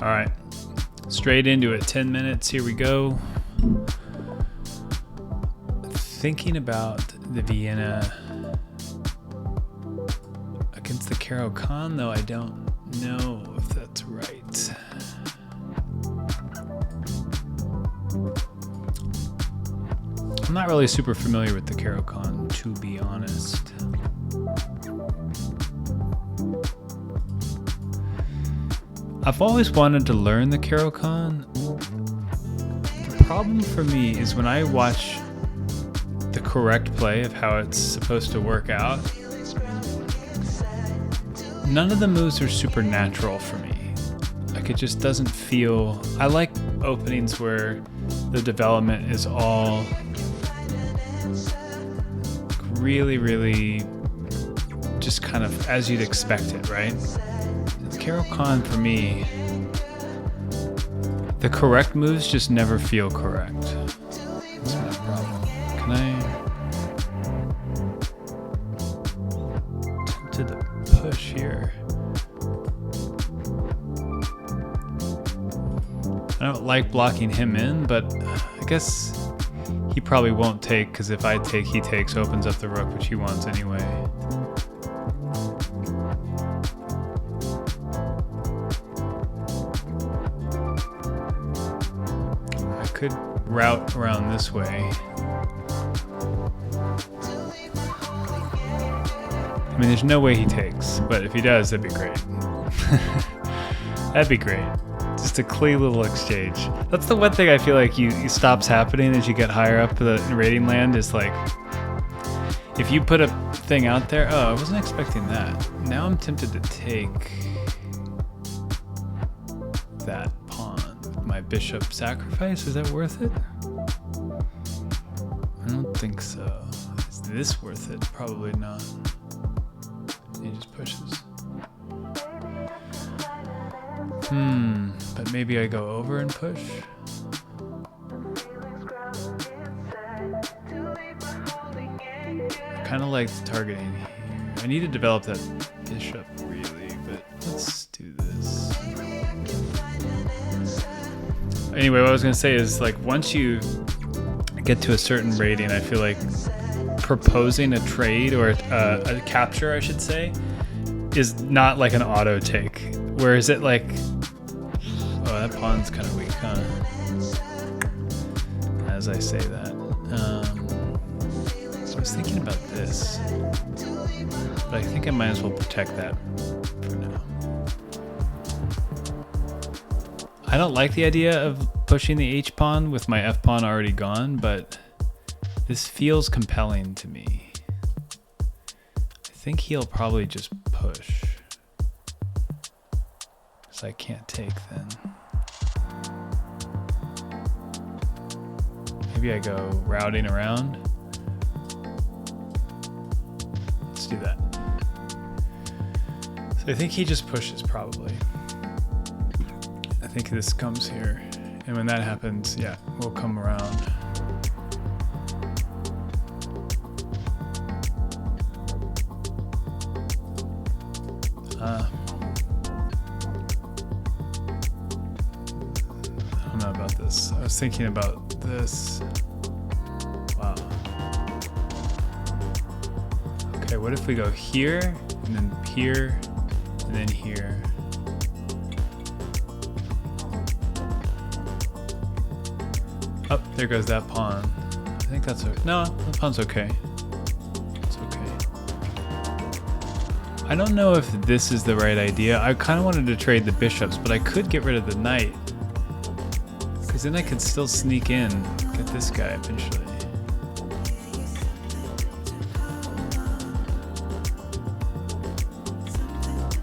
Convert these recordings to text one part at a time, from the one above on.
All right, straight into it. 10 minutes. Here we go. Thinking about the Vienna against the Caro-Kann, though I don't know if that's right. I'm not really super familiar with the Caro-Kann, to be honest. I've always wanted to learn the Caro-Kann. The problem for me is when I watch the correct play of how it's supposed to work out, none of the moves are supernatural for me. Like, it just doesn't feel... I like openings where the development is all really, really just kind of as you'd expect it, right? Caro-Kann, for me, the correct moves just never feel correct. That's my problem. Can I... to the push here. I don't like blocking him in, but I guess he probably won't take, because if I take, he takes, opens up the rook, which he wants anyway. Could route around this way. I mean, there's no way he takes, but if he does, that'd be great. That'd be great. Just a clean little exchange. That's the one thing I feel like you stops happening as you get higher up the rating land, is like, if you put a thing out there, oh, I wasn't expecting that. Now I'm tempted to take that pawn. My bishop sacrifice, is that worth it? I don't think so. Is this worth it? Probably not. He just pushes. But maybe I go over and push. I kind of like targeting here. I need to develop that bishop really, but let's do this. Anyway, what I was going to say is, like, once you get to a certain rating, I feel like proposing a trade or a capture, I should say, is not like an auto take. Whereas it like, oh, that pawn's kind of weak, huh? As I say that. So I was thinking about this, but I think I might as well protect that for now. I don't like the idea of pushing the h-pawn with my f-pawn already gone, but this feels compelling to me. I think he'll probably just push, because I can't take then. Maybe I go routing around. Let's do that. So I think he just pushes probably. I think this comes here, and when that happens, yeah, we'll come around. I don't know about this. I was thinking about this. Wow. Okay, what if we go here, and then here, and then here? Oh, there goes that pawn. I think that's okay. No, the pawn's okay. It's okay. I don't know if this is the right idea. I kind of wanted to trade the bishops, but I could get rid of the knight, because then I could still sneak in, get this guy eventually.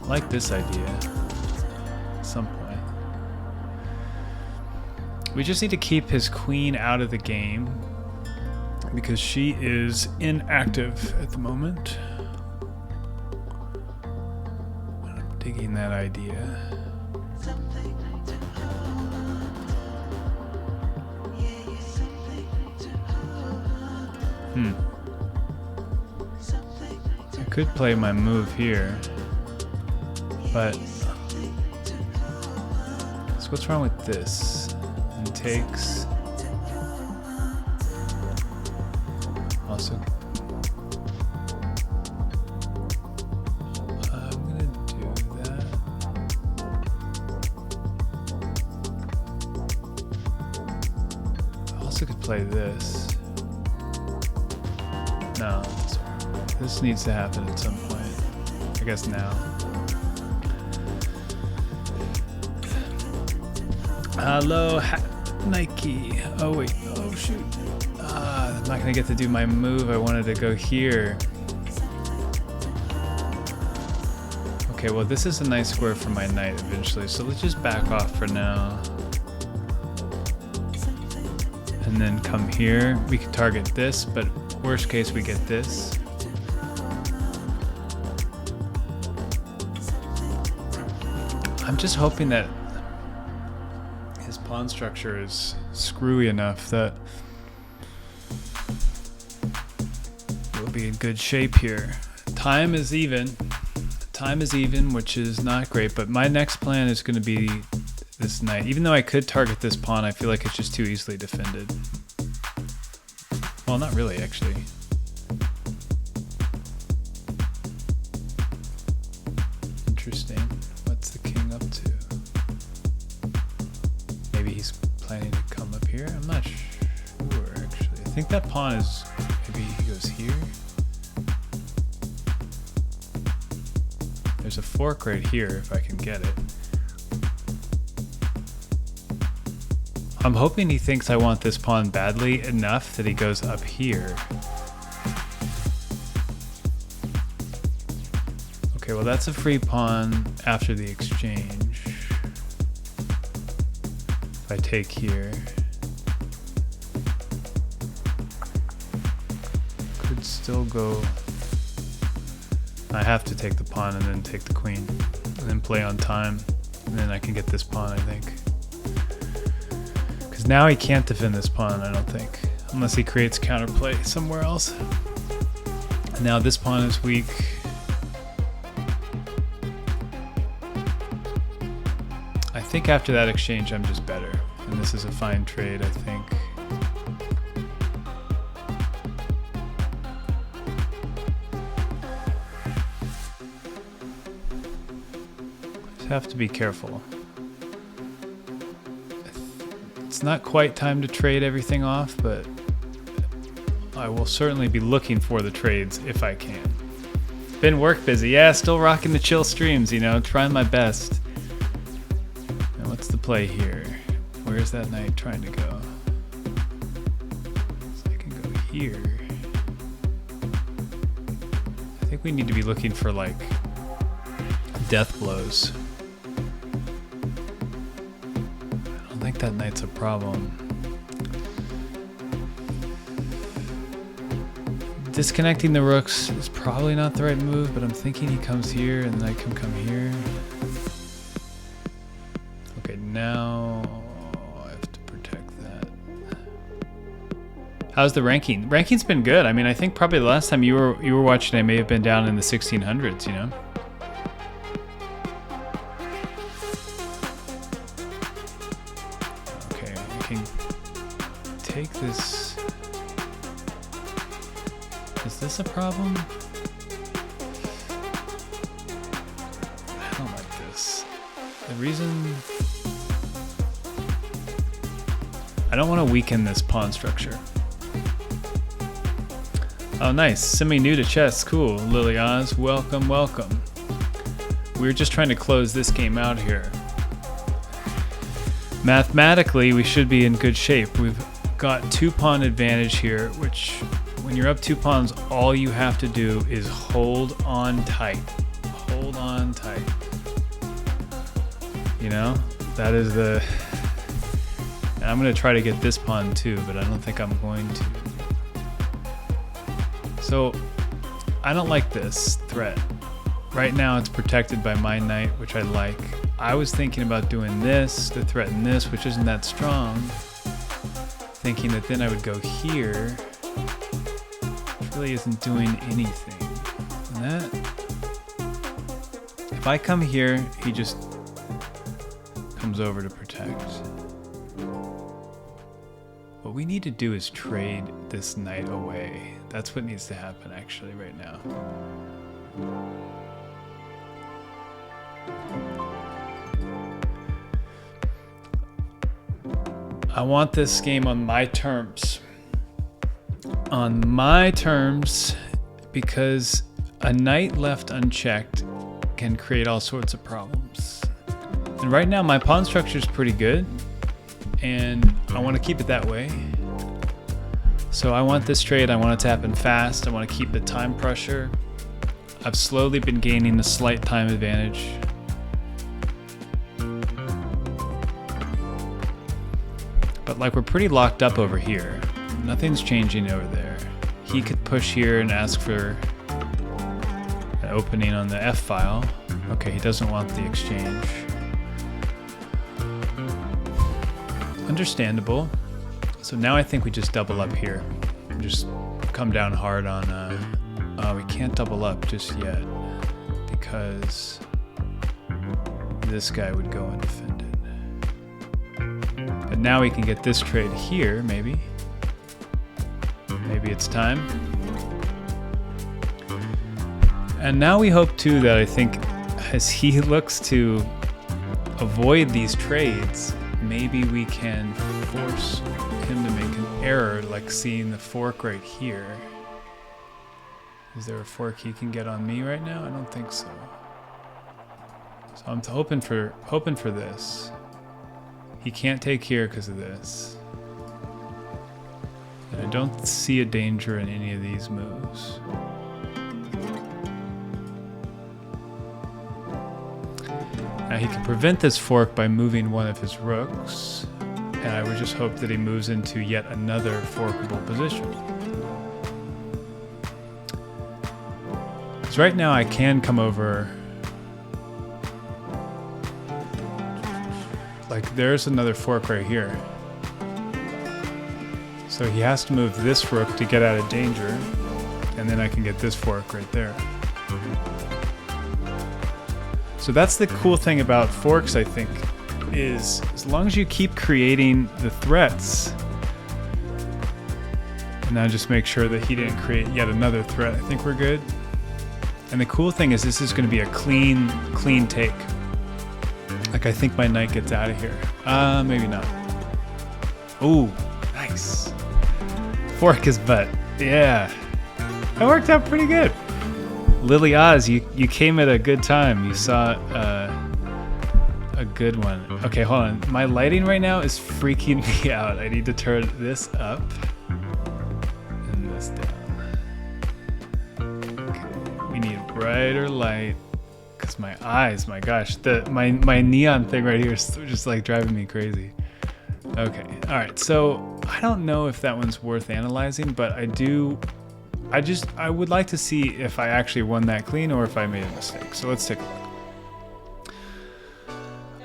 I like this idea at some point. We just need to keep his queen out of the game, because she is inactive at the moment. I'm digging that idea. I could play my move here, but So what's wrong with this? And takes. Also, I'm gonna do that. I also could play this. No, this needs to happen at some point. I guess now. Hello, Nike. Oh wait, oh shoot. I'm not gonna get to do my move. I wanted to go here. Okay, well this is a nice square for my knight eventually, so let's just back off for now. And then come here. We can target this, but worst case we get this. I'm just hoping that his pawn structure is screwy enough that we'll be in good shape here. Time is even, which is not great, but my next plan is going to be this knight. Even though I could target this pawn, I feel like it's just too easily defended. Well, not really, actually. Interesting. What's the king up to? Maybe he's planning to come up here? I'm not sure, actually. I think that pawn is... Maybe he goes here? There's a fork right here, if I can get it. I'm hoping he thinks I want this pawn badly enough that he goes up here. Okay, well that's a free pawn after the exchange. If I take here. Could still go... I have to take the pawn and then take the queen. And then play on time. And then I can get this pawn, I think. Because now he can't defend this pawn, I don't think. Unless he creates counterplay somewhere else. Now this pawn is weak. I think after that exchange I'm just better. And this is a fine trade, I think. Just have to be careful. It's not quite time to trade everything off, but I will certainly be looking for the trades if I can. Been work busy. Yeah, still rocking the chill streams, you know, trying my best. Now what's the play here? Where's that knight trying to go? So I can go here. I think we need to be looking for like death blows. I don't think that knight's a problem. Disconnecting the rooks is probably not the right move, but I'm thinking he comes here and then I can come here. Okay, now I have to protect that. How's the ranking? Ranking's been good. I mean, I think probably the last time you were watching, I may have been down in the 1600s, you know? Okay, I can take this. Is this a problem? I don't like this. The reason... I don't want to weaken this pawn structure. Oh nice, semi-new to chess, cool. Lily Oz, welcome, welcome. We were just trying to close this game out here. Mathematically, we should be in good shape. We've got 2 pawn advantage here, which... When you're up 2 pawns, all you have to do is hold on tight. Hold on tight. You know? That is the... And I'm going to try to get this pawn too, but I don't think I'm going to. So, I don't like this threat. Right now it's protected by my knight, which I like. I was thinking about doing this to threaten this, which isn't that strong. Thinking that then I would go here. Really isn't doing anything. And that, if I come here, he just comes over to protect. What we need to do is trade this knight away. That's what needs to happen actually right now. I want this game on my terms. On my terms, because a knight left unchecked can create all sorts of problems. And right now my pawn structure is pretty good, and I want to keep it that way. So I want this trade, I want it to happen fast, I want to keep the time pressure. I've slowly been gaining a slight time advantage. But like, we're pretty locked up over here. Nothing's changing over there. He could push here and ask for an opening on the F file. Okay, he doesn't want the exchange. Understandable. So now I think we just double up here. Just come down hard on, we can't double up just yet because this guy would go and defend it. But now we can get this trade here, maybe. Maybe it's time. And now we hope too that I think as he looks to avoid these trades, maybe we can force him to make an error, like seeing the fork right here. Is there a fork he can get on me right now? I don't think so. So I'm hoping for this. He can't take here because of this. And I don't see a danger in any of these moves. Now he can prevent this fork by moving one of his rooks, and I would just hope that he moves into yet another forkable position. Because right now I can come over. Like, there's another fork right here. So he has to move this rook to get out of danger, and then I can get this fork right there. So that's the cool thing about forks, I think, is as long as you keep creating the threats, and now just make sure that he didn't create yet another threat, I think we're good. And the cool thing is this is going to be a clean take. Like, I think my knight gets out of here. Maybe not. Ooh, nice. Fork his butt. Yeah. That worked out pretty good. Lily Oz, you came at a good time. You saw a good one. Okay, hold on. My lighting right now is freaking me out. I need to turn this up and this down. Okay. We need brighter light. Because my eyes, my gosh, my neon thing right here is just like driving me crazy. Okay, all right, so I don't know if that one's worth analyzing, but I would like to see if I actually won that clean or if I made a mistake. So let's take a look.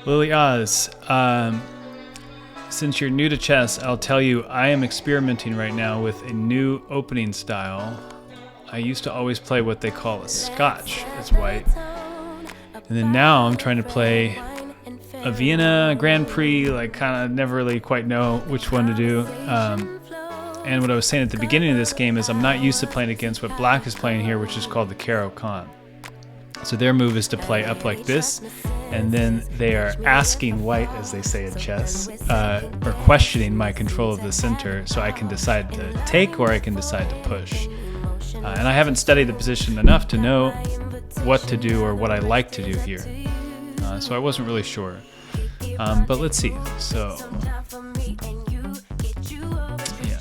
Lily Oz, since you're new to chess, I'll tell you I am experimenting right now with a new opening style. I used to always play what they call a Scotch as white. And then now I'm trying to play a Vienna Grand Prix, like kind of never really quite know which one to do. And what I was saying at the beginning of this game is I'm not used to playing against what Black is playing here, which is called the Caro-Kann. So their move is to play up like this, and then they are asking White, as they say in chess, or questioning my control of the center, so I can decide to take or I can decide to push. And I haven't studied the position enough to know what to do or what I like to do here. So I wasn't really sure. But let's see. So, yeah.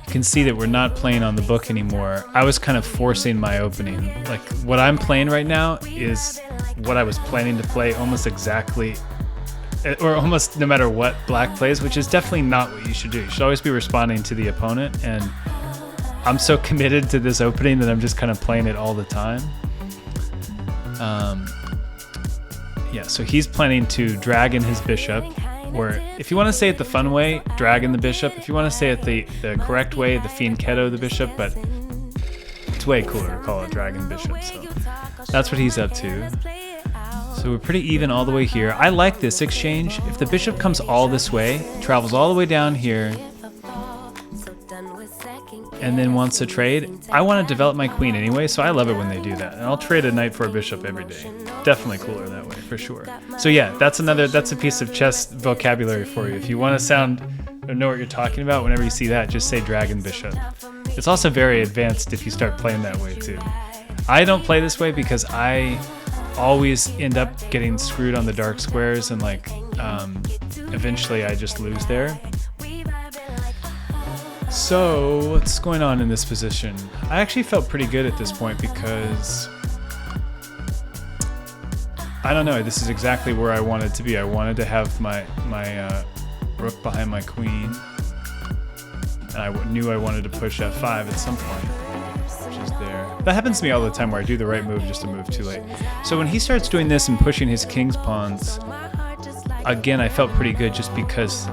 You can see that we're not playing on the book anymore. I was kind of forcing my opening. Like, what I'm playing right now is what I was planning to play almost exactly, or almost no matter what Black plays, which is definitely not what you should do. You should always be responding to the opponent, and I'm so committed to this opening that I'm just kind of playing it all the time. Yeah, so he's planning to drag in his bishop, or if you want to say it the fun way, drag in the bishop. If you want to say it the correct way, the fianchetto the bishop, but it's way cooler to call it dragon bishop, so that's what he's up to. So we're pretty even all the way here. I like this exchange. If the bishop comes all this way, travels all the way down here, and then wants to trade, I want to develop my queen anyway, so I love it when they do that. And I'll trade a knight for a bishop every day. Definitely cooler that way, for sure. So yeah, that's a piece of chess vocabulary for you. If you want to sound or know what you're talking about, whenever you see that, just say dragon bishop. It's also very advanced if you start playing that way too. I don't play this way because I always end up getting screwed on the dark squares, and like eventually I just lose there. So what's going on in this position? I actually felt pretty good at this point because I don't know, this is exactly where I wanted to be. I wanted to have my rook behind my queen, and I knew I wanted to push f5 at some point, which is there. That happens to me all the time where I do the right move just to move too late. So when he starts doing this and pushing his king's pawns, again, I felt pretty good just because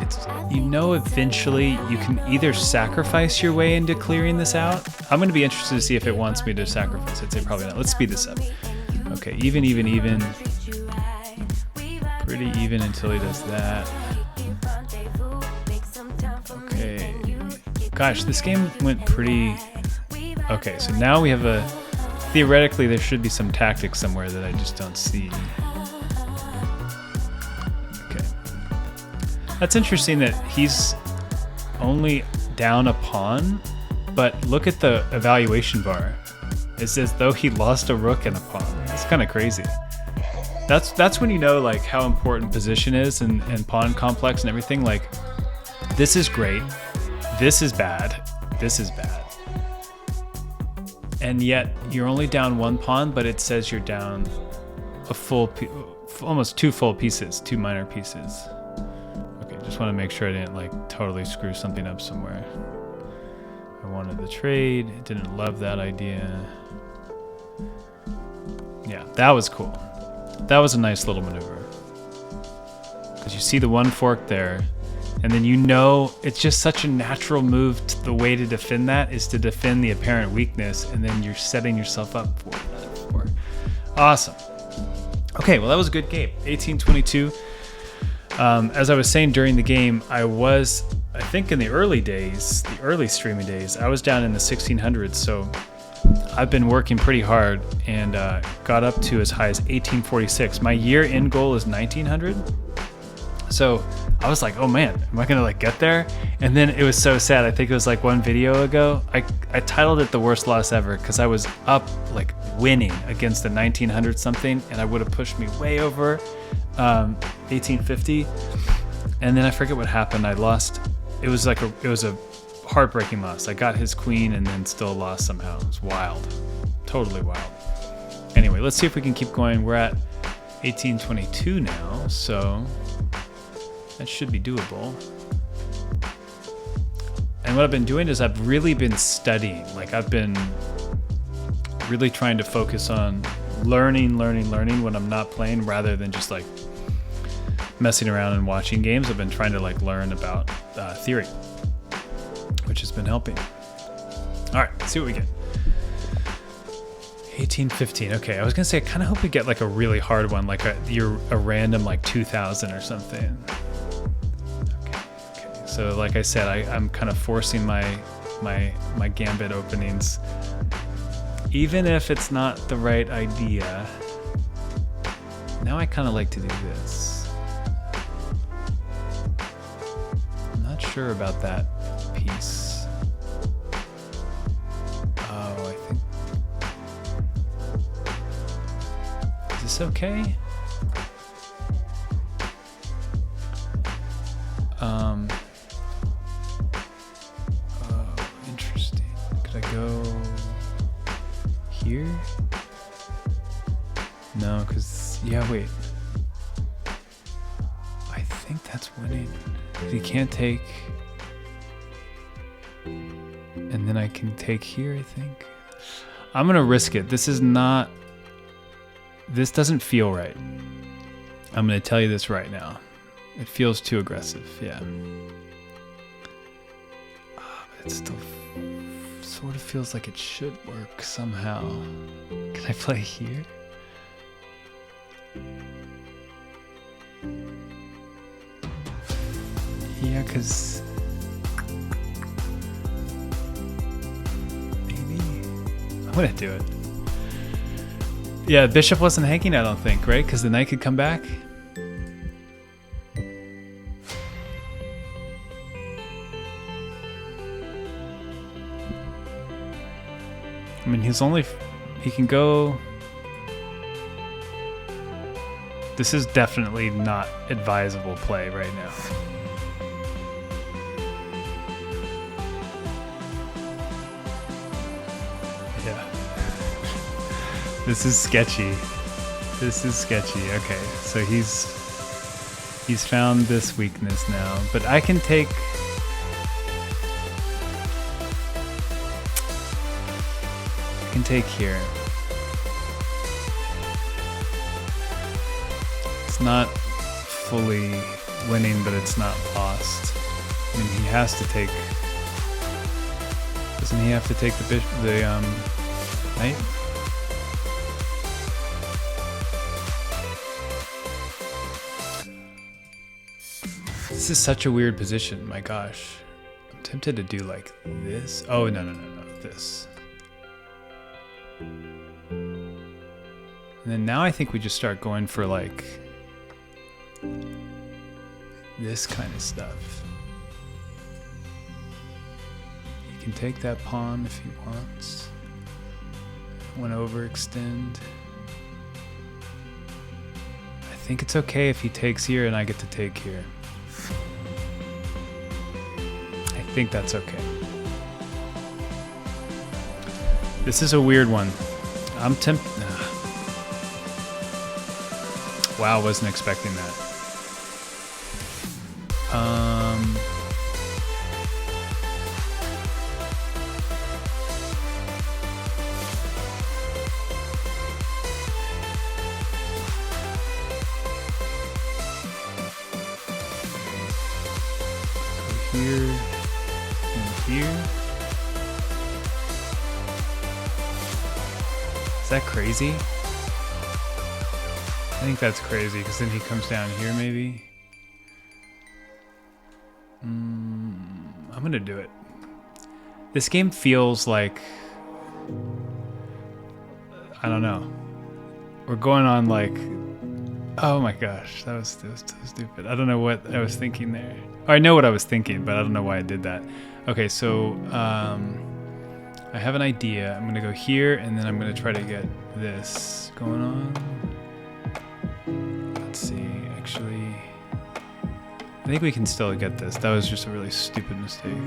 it's, you know, eventually you can either sacrifice your way into clearing this out. I'm going to be interested to see if it wants me to sacrifice. I'd say probably not. Let's speed this up. Okay, even. Pretty even until he does that. Okay. Gosh, this game went pretty... Okay, so now we have a... Theoretically, there should be some tactics somewhere that I just don't see. Okay. That's interesting that he's only down a pawn, but look at the evaluation bar. It's as though he lost a rook and a pawn. It's kind of crazy. That's when you know like how important position is and pawn complex and everything. Like, this is great, this is bad, this is bad. And yet you're only down one pawn, but it says you're down a full, almost two full pieces, two minor pieces. Okay, just want to make sure I didn't like totally screw something up somewhere. I wanted the trade, didn't love that idea. Yeah, that was cool. That was a nice little maneuver. Because you see the one fork there, and then you know it's just such a natural move. The way to defend that is to defend the apparent weakness, and then you're setting yourself up for another fork. Awesome. Okay, well that was a good game. 18-22. As I was saying during the game, I think in the early days, the early streaming days, I was down in the 1600s, so I've been working pretty hard and got up to as high as 1846. My year-end goal is 1900. So I was like, oh man, am I gonna like get there? And then it was so sad. I think it was like one video ago, I titled it the worst loss ever because I was up like winning against the 1900 something, and I would have pushed me way over 1850. And then I forget what happened. I lost. It was a heartbreaking loss. I got his queen and then still lost somehow. It was wild, totally wild. Anyway, let's see if we can keep going. We're at 1822 now, so that should be doable. And what I've been doing is I've really been studying. Like, I've been really trying to focus on learning when I'm not playing, rather than just like messing around and watching games. I've been trying to like learn about theory, which has been helping. All right, let's see what we get. 1815. Okay, I was gonna say I kind of hope we get like a really hard one, like a random like 2000 or something. Okay. So like I said, I'm kind of forcing my gambit openings, even if it's not the right idea. Now I kind of like to do this. I'm not sure about that piece. Oh, I think... Is this okay? Oh, interesting. Could I go here? No, because... Yeah, wait. I think that's winning. He can't take... And then I can take here, I think. I'm gonna risk it. This is not... This doesn't feel right. I'm gonna tell you this right now. It feels too aggressive, yeah. But it still sort of feels like it should work somehow. Can I play here? yeah, because maybe I'm gonna do it. Yeah, bishop wasn't hanging, I don't think, right? Because the knight could come back. I mean, he can go. This is definitely not advisable play right now. Yeah. This is sketchy. This is sketchy. Okay, so he's found this weakness now, but I can take. I can take here. It's not fully winning, but it's not lost. I mean, he has to take. Doesn't he have to take the knight? This is such a weird position. My gosh, I'm tempted to do like this. Oh no, this. And then now I think we just start going for like this kind of stuff. He can take that pawn if he wants. Want to overextend. I think it's okay if he takes here and I get to take here. I think that's okay. This is a weird one. I'm tempted. Wow, wasn't expecting that. Go here and here. Is that crazy? I think that's crazy because then he comes down here maybe. I'm gonna do it. This game feels like, I don't know. We're going on like, oh my gosh, that was so stupid. I don't know what I was thinking there. Or I know what I was thinking, but I don't know why I did that. Okay, so I have an idea. I'm gonna go here and then I'm gonna try to get this going on. Let's see, actually, I think we can still get this. That was just a really stupid mistake.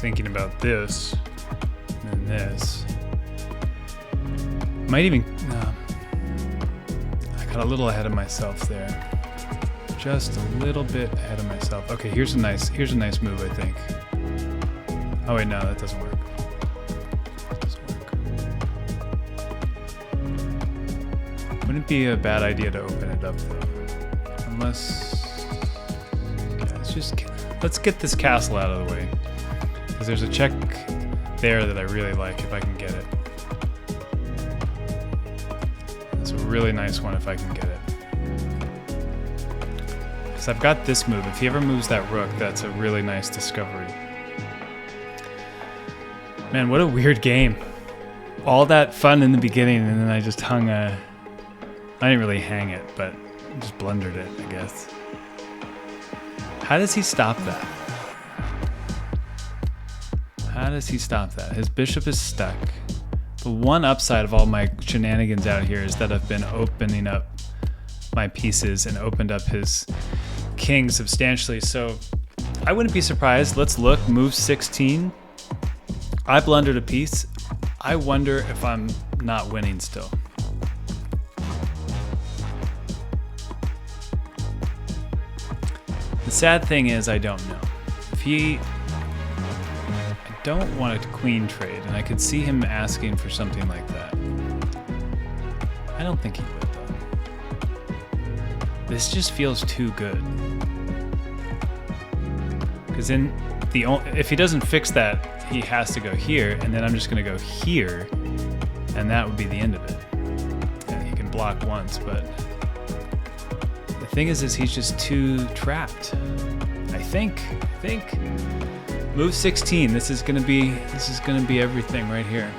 Thinking about this and this. Might even I got a little ahead of myself there. Just a little bit ahead of myself. Okay, here's a nice move, I think. Oh wait, no, that doesn't work. Wouldn't be a bad idea to open it up though. Unless, yeah, let's get this castle out of the way. Because there's a check there that I really like if I can get it. It's a really nice one if I can get it. Because I've got this move. If he ever moves that rook, that's a really nice discovery. Man, what a weird game. All that fun in the beginning, and then I just hung a... I didn't really hang it, but I just blundered it, I guess. How does he stop that? How does he stop that? His bishop is stuck. The one upside of all my shenanigans out here is that I've been opening up my pieces and opened up his king substantially. So I wouldn't be surprised. Let's look. Move 16. I blundered a piece. I wonder if I'm not winning still. The sad thing is I don't know. If he... I don't want a queen trade, and I could see him asking for something like that. I don't think he would, though. This just feels too good. Because then, if he doesn't fix that, he has to go here, and then I'm just going to go here, and that would be the end of it. And he can block once, but the thing is he's just too trapped. I think move 16. This is gonna be everything right here.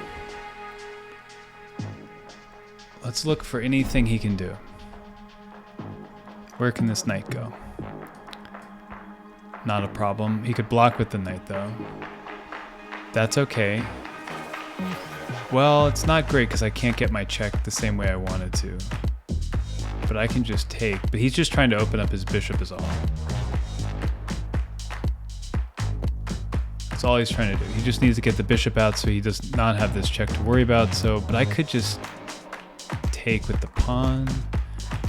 Let's look for anything he can do. Where can this knight go? Not a problem. He could block with the knight though. That's okay. Well, it's not great because I can't get my check the same way I wanted to. But I can just take. But he's just trying to open up his bishop is all. That's all he's trying to do. He just needs to get the bishop out so he does not have this check to worry about. So, but I could just take with the pawn.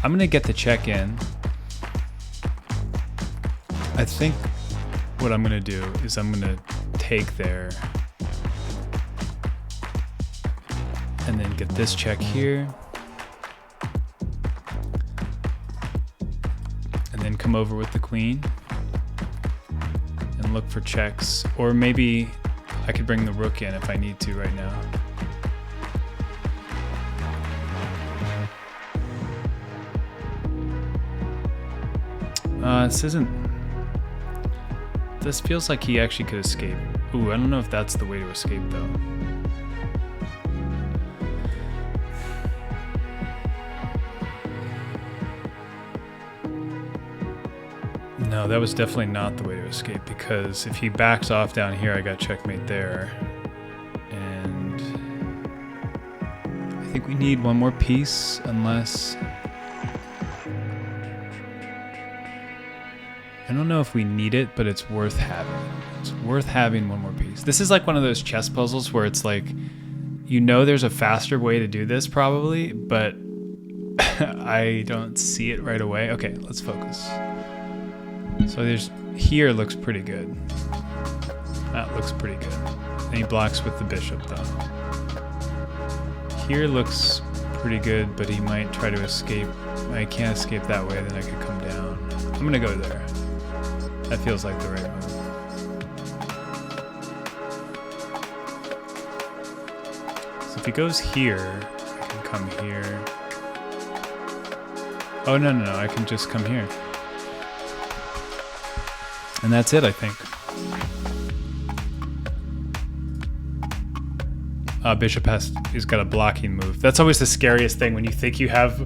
I'm gonna get the check in. I think what I'm gonna do is I'm gonna take there and then get this check here and then come over with the queen and look for checks, or maybe I could bring the rook in if I need to right now. This feels like he actually could escape. Ooh, I don't know if that's the way to escape though. No, that was definitely not the way to escape, because if he backs off down here, I got checkmate there. And I think we need one more piece, unless... I don't know if we need it, but it's worth having. It's worth having one more piece. This is like one of those chess puzzles where it's like, you know there's a faster way to do this probably, but I don't see it right away. Okay, let's focus. So here looks pretty good. That looks pretty good. And he blocks with the bishop though. Here looks pretty good, but he might try to escape. I can't escape that way, then I could come down. I'm gonna go there. That feels like the right move. So if he goes here, I can come here. Oh, no, I can just come here. And that's it, I think. Bishop he's got a blocking move. That's always the scariest thing, when you think you have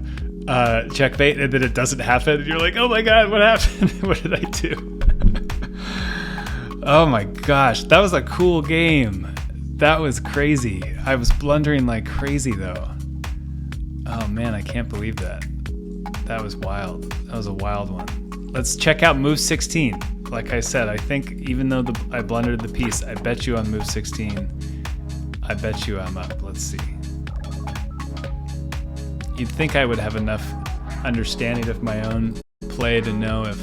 checkmate and then it doesn't happen. And you're like, oh my god, what happened? What did I do? Oh my gosh, that was a cool game. That was crazy. I was blundering like crazy though. Oh man, I can't believe that. That was wild. That was a wild one. Let's check out move 16. Like I said, I think even though I blundered the piece, I bet you on move 16, I bet you I'm up. Let's see. You'd think I would have enough understanding of my own play to know if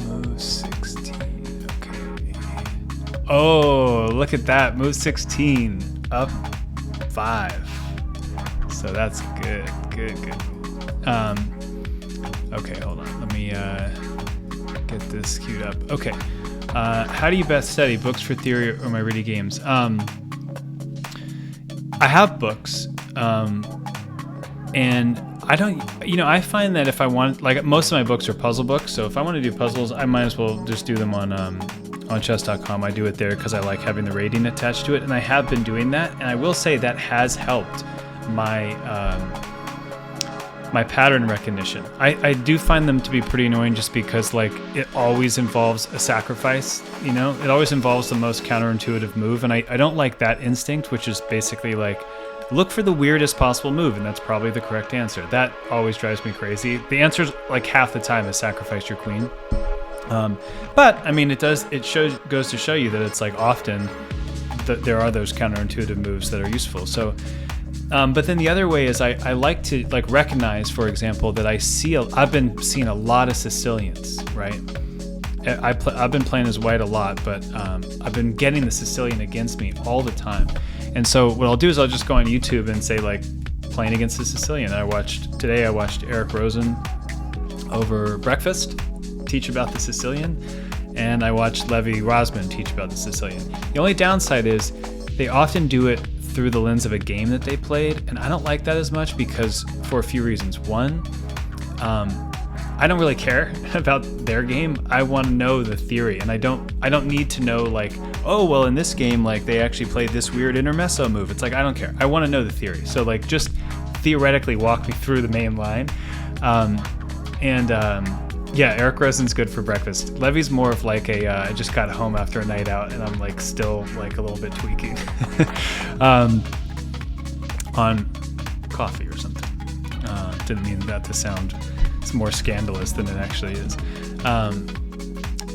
move 16. Okay. Oh, look at that. Move 16. Up 5. So that's good. Good. Okay, hold on. Let me get this queued up. Okay. How do you best study? Books for theory or my ready games? I have books, and I don't, I find that if I want, like most of my books are puzzle books, so if I want to do puzzles, I might as well just do them on chess.com. I do it there because I like having the rating attached to it, and I have been doing that, and I will say that has helped my my pattern recognition. I do find them to be pretty annoying just because like it always involves a sacrifice, it always involves the most counterintuitive move, and I don't like that instinct, which is basically like look for the weirdest possible move, and that's probably the correct answer. That always drives me crazy. The answer is like half the time is sacrifice your queen. But I mean, goes to show you that it's like often that there are those counterintuitive moves that are useful. So but then the other way is I like to like recognize, for example, that I've been seeing a lot of Sicilians, right? I've been playing as white a lot, but I've been getting the Sicilian against me all the time. And so what I'll do is I'll just go on YouTube and say like playing against the Sicilian. Today I watched Eric Rosen over breakfast teach about the Sicilian, and I watched Levi Rosman teach about the Sicilian. The only downside is they often do it through the lens of a game that they played, and I don't like that as much because for a few reasons. One, I don't really care about their game. I want to know the theory, and I don't need to know like, oh well, in this game like they actually played this weird intermezzo move. It's like I don't care. I want to know the theory. So like just theoretically walk me through the main line. Yeah, Eric Rosen's good for breakfast. Levy's more of like I just got home after a night out and I'm like still like a little bit tweaking on coffee or something. Didn't mean that to sound more scandalous than it actually is.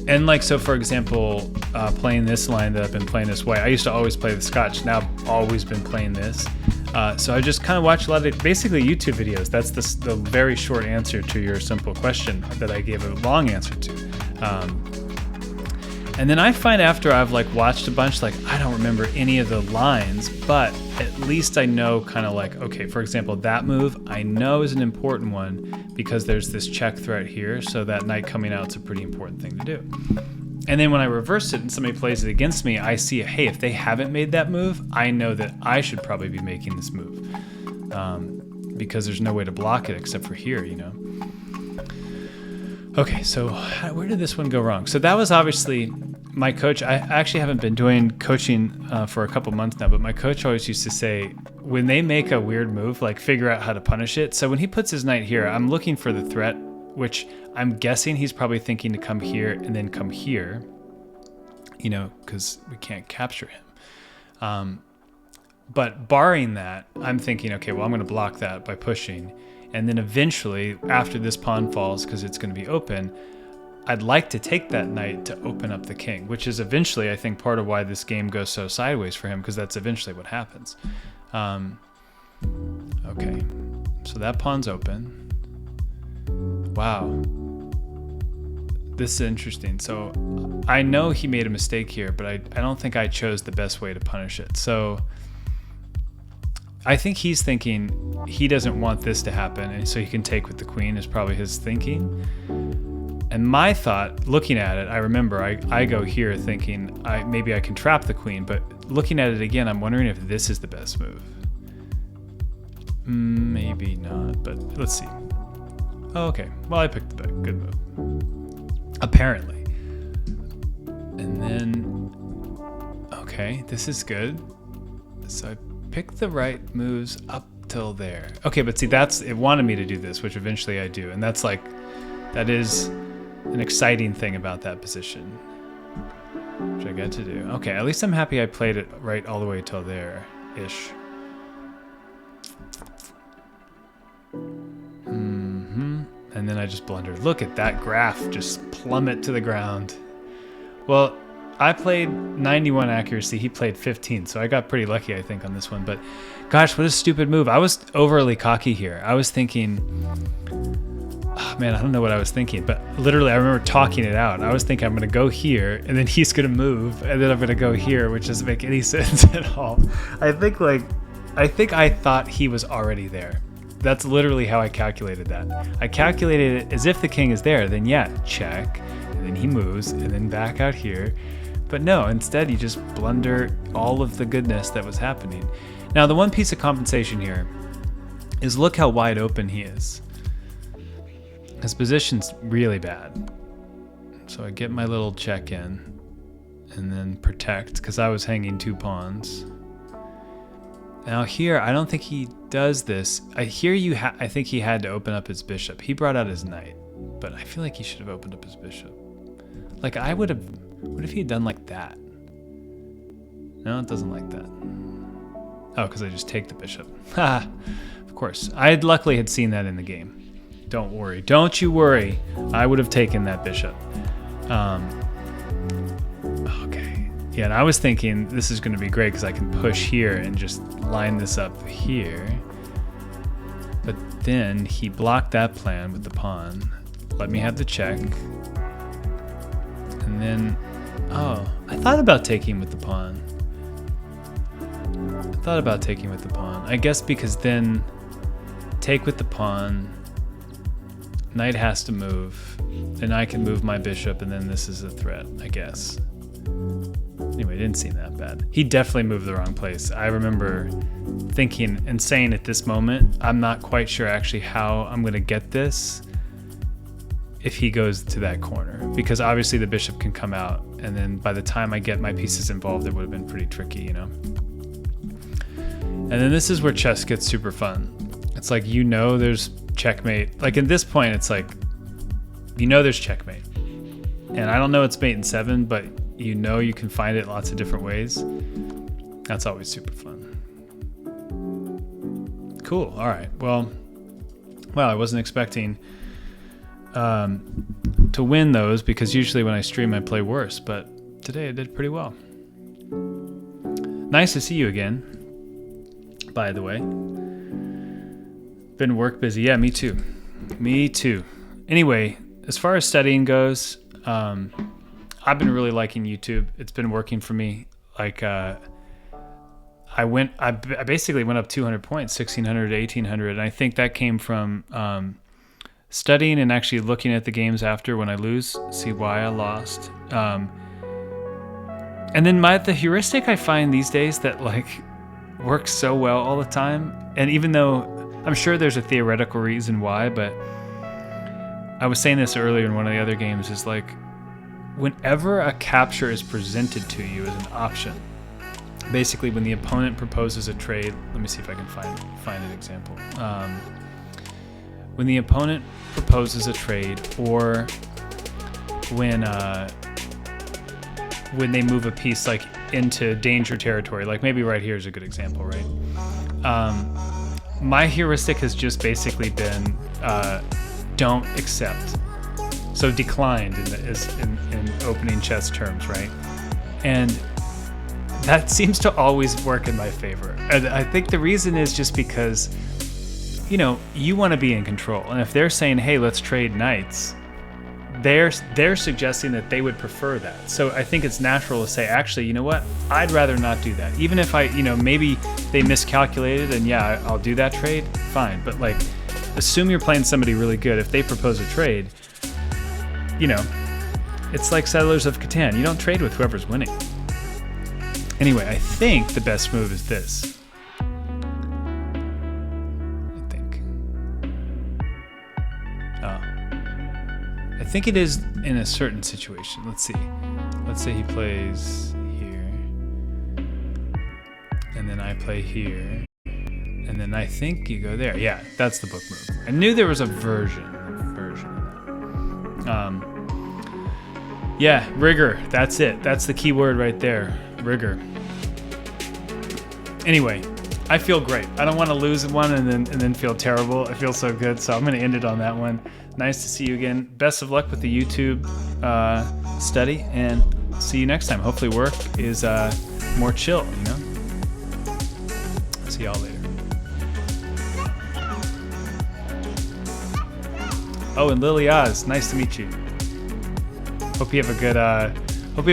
And like, so for example, playing this line that I've been playing this way, I used to always play the Scotch. Now I've always been playing this. So I just kind of watch a lot of basically YouTube videos. That's the very short answer to your simple question that I gave a long answer to. And then I find after I've like watched a bunch, like I don't remember any of the lines, but at least I know kind of like, okay, for example, that move I know is an important one because there's this check threat here. So that knight coming out is a pretty important thing to do. And then when I reverse it and somebody plays it against me, I see, hey, if they haven't made that move, I know that I should probably be making this move because there's no way to block it except for here, you know? Okay, so where did this one go wrong? So that was obviously my coach. I actually haven't been doing coaching for a couple months now, but my coach always used to say, when they make a weird move, like figure out how to punish it. So when he puts his knight here, I'm looking for the threat, which I'm guessing he's probably thinking to come here and then come here, you know, because we can't capture him. But barring that, I'm thinking, okay, well, I'm going to block that by pushing. And then eventually, after this pawn falls, because it's going to be open, I'd like to take that knight to open up the king, which is eventually, I think, part of why this game goes so sideways for him, because that's eventually what happens. Okay, so that pawn's open. Wow. This is interesting. So I know he made a mistake here, but I don't think I chose the best way to punish it. So I think he's thinking he doesn't want this to happen, and so he can take with the queen is probably his thinking. And my thought, looking at it, I remember I go here thinking maybe I can trap the queen, but looking at it again, I'm wondering if this is the best move. Maybe not, but let's see. Oh, okay. Well, I picked the good move. Apparently. And then, okay, this is good. So I picked the right moves up till there. Okay, but see, it wanted me to do this, which eventually I do. And that is an exciting thing about that position, which I get to do. Okay, at least I'm happy I played it right all the way till there-ish. And then I just blundered. Look at that graph just plummet to the ground. Well, I played 91 accuracy, he played 15, so I got pretty lucky, I think, on this one. But gosh, what a stupid move. I was overly cocky here. I was thinking, oh, man, I don't know what I was thinking, but literally I remember talking it out. I was thinking I'm going to go here, and then he's going to move, and then I'm going to go here, which doesn't make any sense at all. I think I thought he was already there. That's literally how I calculated that. I calculated it as if the king is there, then yeah, check, and then he moves, and then back out here. But no, instead you just blunder all of the goodness that was happening. Now the one piece of compensation here is look how wide open he is. His position's really bad. So I get my little check in and then protect, because I was hanging 2 pawns. Now here, I don't think he does this. I think he had to open up his bishop. He brought out his knight, but I feel like he should have opened up his bishop. Like I would have, what if he had done like that? No, it doesn't like that. Oh, because I just take the bishop. Ha! Of course. I luckily had seen that in the game. Don't worry. Don't you worry. I would have taken that bishop. Okay. Yeah, and I was thinking this is going to be great because I can push here and just line this up here. But then he blocked that plan with the pawn. Let me have the check. And then, oh, I thought about taking with the pawn. I guess because then take with the pawn, knight has to move, and I can move my bishop, and then this is a threat, I guess. Anyway, it didn't seem that bad. He definitely moved the wrong place. I remember thinking and saying at this moment, I'm not quite sure actually how I'm going to get this if he goes to that corner, because obviously the bishop can come out, and then by the time I get my pieces involved, it would have been pretty tricky, you know? And then this is where chess gets super fun. It's like, you know, there's checkmate. Like at this point, it's like, you know, there's checkmate. And I don't know it's mate in 7, but you know you can find it lots of different ways. That's always super fun. Cool. All right. Well, I wasn't expecting to win those, because usually when I stream I play worse, but today I did pretty well. Nice to see you again, by the way. Been work busy. Yeah, me too. Anyway, as far as studying goes, I've been really liking YouTube. It's been working for me. Like I basically went up 200 points, 1600 to 1800, and I think that came from studying and actually looking at the games after when I lose, see why I lost. And then the heuristic I find these days that like works so well all the time, and even though I'm sure there's a theoretical reason why, but I was saying this earlier in one of the other games, is like whenever a capture is presented to you as an option, basically when the opponent proposes a trade, let me see if I can find an example. When the opponent proposes a trade, or when they move a piece like into danger territory, like maybe right here is a good example, right? My heuristic has just basically been don't accept. So declined in opening chess terms, right? And that seems to always work in my favor. And I think the reason is just because, you know, you want to be in control. And if they're saying, hey, let's trade knights, they're suggesting that they would prefer that. So I think it's natural to say, actually, you know what? I'd rather not do that. Even if maybe they miscalculated and yeah, I'll do that trade, fine. But like, assume you're playing somebody really good. If they propose a trade, you know, it's like Settlers of Catan. You don't trade with whoever's winning. Anyway, I think the best move is this. I think it is in a certain situation. Let's see. Let's say he plays here, and then I play here, and then I think you go there. Yeah, that's the book move. I knew there was a version of that. Yeah, rigor. That's it. That's the key word right there. Rigor. Anyway, I feel great. I don't want to lose one and then feel terrible. I feel so good, so I'm going to end it on that one. Nice to see you again. Best of luck with the YouTube study, and see you next time. Hopefully work is more chill, you know? See y'all later. Oh, and Lily Oz, nice to meet you. Hope you have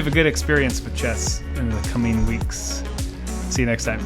a good experience with chess in the coming weeks. See you next time.